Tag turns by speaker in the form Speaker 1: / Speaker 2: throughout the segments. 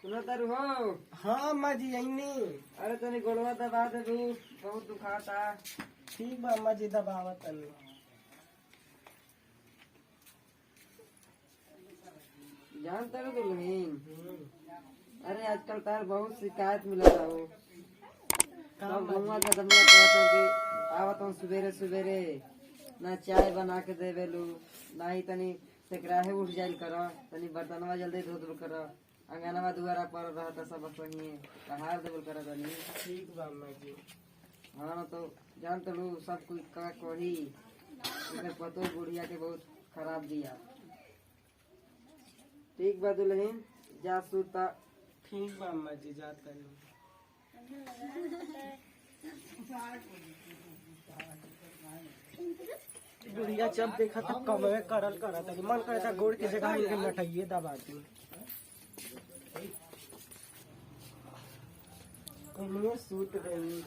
Speaker 1: सुनो तारू हो।
Speaker 2: हाँ अम्मा जी यही।
Speaker 1: अरे तनी गोड़वा दबा दे तू, बहुत दुखाता।
Speaker 2: ठीक बा अम्मा जी दबावा तनी।
Speaker 1: जान तारू दुल्हन, अरे आजकल तार बहुत शिकायत मिलता हो। सब गौवा के दमिया कहता कि आवत हूँ सुबेरे सुबेरे, ना चाय बना के देवेलू, ना ही तनी सेकराहे उठ जाइल कर, तनी बर्तनवा जल्दी धो धो कर, अंगनवा दुआरा पर रहता सब पहिए कहार देवल कर तनी।
Speaker 2: ठीक बा अम्मा जी।
Speaker 1: हाँ न तो जान तलू सब कुछ का कही, इधर पतो बुढ़िया के बहुत खराब दिया। ठीक बा दुल्हन, जा सूता।
Speaker 2: ठीक बा अम्मा जी जाता नहीं। बुढ़िया जब देखा था कमवे करल करा था, मन करे था गोड़ की जगह इनके मटाइए दबाती। कमवे सूत रही।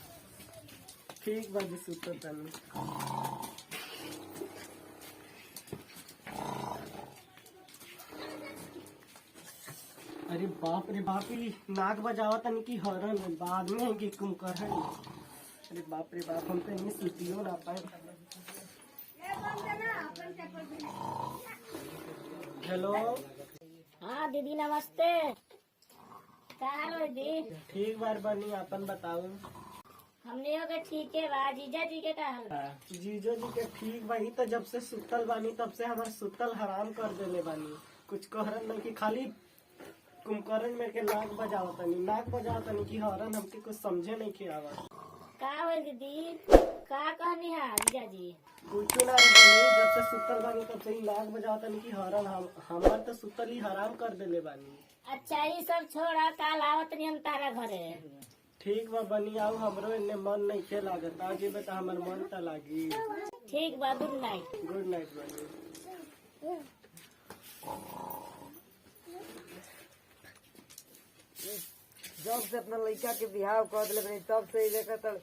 Speaker 2: ठीक बा जी सूतो तनी। अरे बाप रे बाप ही नाक बजावा तनी की हरन बाद में है कि कुमकरन। अरे बाप रे बाप हम तो इन्हें सूतियो ना पाए। हेलो।
Speaker 3: हाँ दीदी नमस्ते। क्या हाल है दीदी?
Speaker 2: ठीक बार बनी अपन बताओ।
Speaker 3: हमने हो गए ठीक है बा। जीजा जी के क्या हाल है?
Speaker 2: जीजो जी के ठीक बानी तो जब से सुतल बानी तब से हमार सुतल हराम कर देले बानी। कुछ कहरन नहीं कि खाली कुमकरण में के नाक बजाओ तनी कि हरन हमके कुछ समझे नहीं के आवा।
Speaker 3: का हुआ दीदी? का कहनी है जीजा जी?
Speaker 2: कुछ ना रे बनी, जब से सुतल बानी तब से ही नाक बजाओ तनी कि हरन हमार तो सुतल ही हराम कर देले बानी।
Speaker 3: अच्छा ये सब छोड़ा, काल आवत नहीं हम तारा घरे।
Speaker 2: ठीक बा बनी आओ, हमरो इन्ने मन नहीं खे लागत। आज ये बता हमर मन त लागी।
Speaker 3: ठीक बा, गुड नाइट।
Speaker 2: गुड नाइट बनी।
Speaker 1: जब से अपना लड़का के बिहाव कर दिले बनी तब से ही देखा तब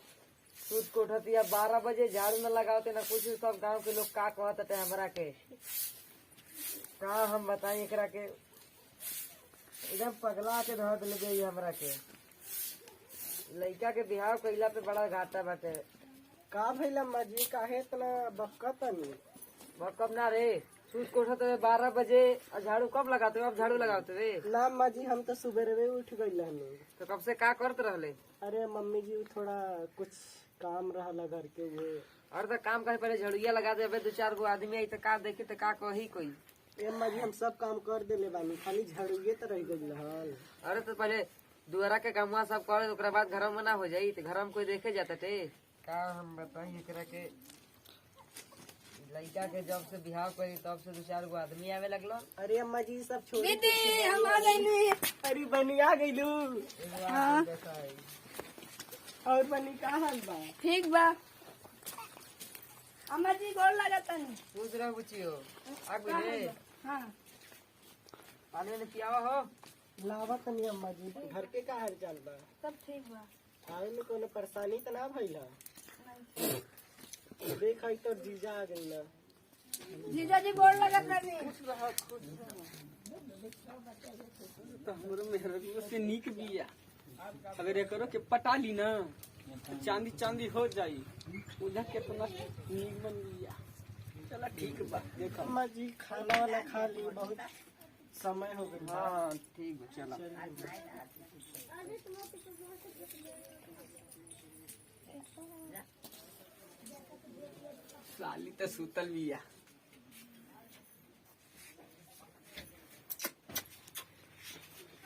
Speaker 1: सूत को उठतिया 12 बजे झाड़ू न लगाते ना कुछ। सब गांव के लोग का कहत थे हमरा के, का हम बताई एकरा के, एकदम पगला के धर दिले गई हमरा के। लड़का के बिहाव कइला पे बड़ा घाटा बाटे।
Speaker 2: का भइल अम्मा जी काहे इतना बक्कतनी?
Speaker 1: कब ना रे, सूत को उठते 12 बजे और झाड़ू कब लगाते हो? अब झाड़ू लगाते वे
Speaker 2: ना अम्मा जी हम तो सुबह उठ गई हनी।
Speaker 1: तो कब से का करते रहले?
Speaker 2: अरे मम्मी जी थोड़ा कुछ काम रहला घर के हुए।
Speaker 1: और तो काम करे पहले झड़ुआ लगा दे, 2-4 गो आदमी आई तो का देखे तो का कही कोई।
Speaker 2: ए अम्मा जी हम सब काम कर देले बानी, खाली झाड़ूए तो रह गई हल।
Speaker 1: अरे तो पहले दुआरा के कामवा सब करे, ओकरा बाद घर में ना हो जाई तो घर में कोई देखे जाता थे का? हम बताई एकरा के लड़का के जब से बिहाव करी तब से 2-4 गो आदमी आवे लगलो।
Speaker 2: अरे अम्मा जी सब छोड़
Speaker 3: दीदी हम आ गई।
Speaker 2: अरे बनी आ गईलू। और बनी का हाल बा?
Speaker 3: ठीक बा। अम्मा जी गोड़ लगतन।
Speaker 1: पूछ रहा बुचियो आग रे।
Speaker 3: हाँ
Speaker 1: पानी ने पियावा हो।
Speaker 2: लावत नहीं अम्मा जी। घर के का हाल चाल बा?
Speaker 3: सब ठीक बा।
Speaker 2: आए में कोनो परेशानी तो ना भइल है? देख आई तो जीजा आ गई ना।
Speaker 3: जीजा जी गोड़ लगत नहीं।
Speaker 4: तो हमरो मेहरबियो से नीक बिया। अगर एकरो के पटा ली ना तो चांदी चांदी हो जाई। उधर कितना नीक बन बिया। चला ठीक बा। देखो
Speaker 2: अम्मा जी खाना वाला खा ली, बहुत समय हो गया।
Speaker 1: हाँ ठीक है चला।
Speaker 4: साली तो सुतल बिया।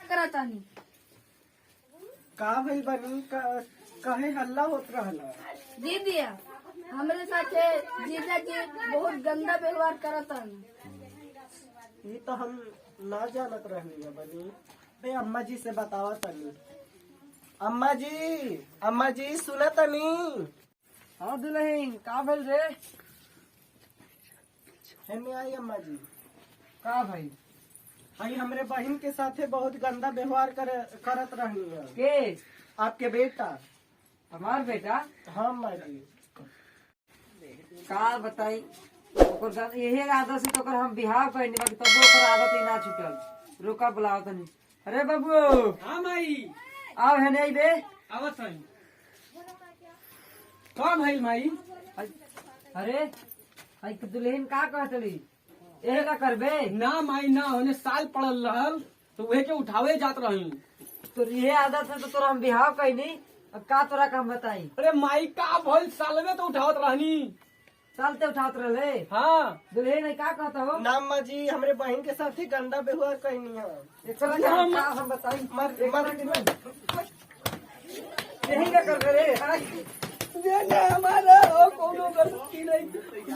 Speaker 3: करतानी
Speaker 2: का भइल बनी? काहे हल्ला होत रहला?
Speaker 3: दीदी हमरे साथे जीजा जी बहुत गंदा व्यवहार करतन।
Speaker 2: ये तो हम ना जानत रहनी है बनी। बे अम्मा जी से बतावा तनी। अम्मा जी सुना तनी।
Speaker 1: हाँ दुल्हन का भेल रे?
Speaker 2: हेने आई अम्मा जी।
Speaker 1: का भाई?
Speaker 2: हाई हमरे बहन के साथे बहुत गंदा व्यवहार करत रहनी है।
Speaker 1: के?
Speaker 2: आपके बेटा।
Speaker 1: हमार बेटा?
Speaker 2: हाँ अम्मा जी।
Speaker 1: का बताई यही आदत से तो हम बिहाव करनी बाकी तब ओकर आदत ही ना छूटल। रुका बुलाओ तनी अरे बाबू
Speaker 4: हाँ माई
Speaker 1: आओ है नहीं बे।
Speaker 4: आवत हई का भइल माई?
Speaker 1: अरे आई के दुल्हन का कहतली एहे का करबे?
Speaker 4: ना माई ना होने साल पड़ल रहल तो वही के उठावे जात रही।
Speaker 1: तो ये आदत है तो तोरा हम बिहाव कैनी, अब का तोरा का हम बताई।
Speaker 4: अरे माई का भइल साल में तो उठावत रहनी।
Speaker 1: चलते उठात रहे।
Speaker 4: हाँ
Speaker 1: दुल्हन नहीं का कहता हो?
Speaker 2: ना अम्मा जी हमरे बहन के साथ ही गंदा व्यवहार कहनी है।
Speaker 1: एकरा का हम बताई।
Speaker 2: मर
Speaker 1: यही का कर रे।
Speaker 4: हमारा कोनो गलती नहीं।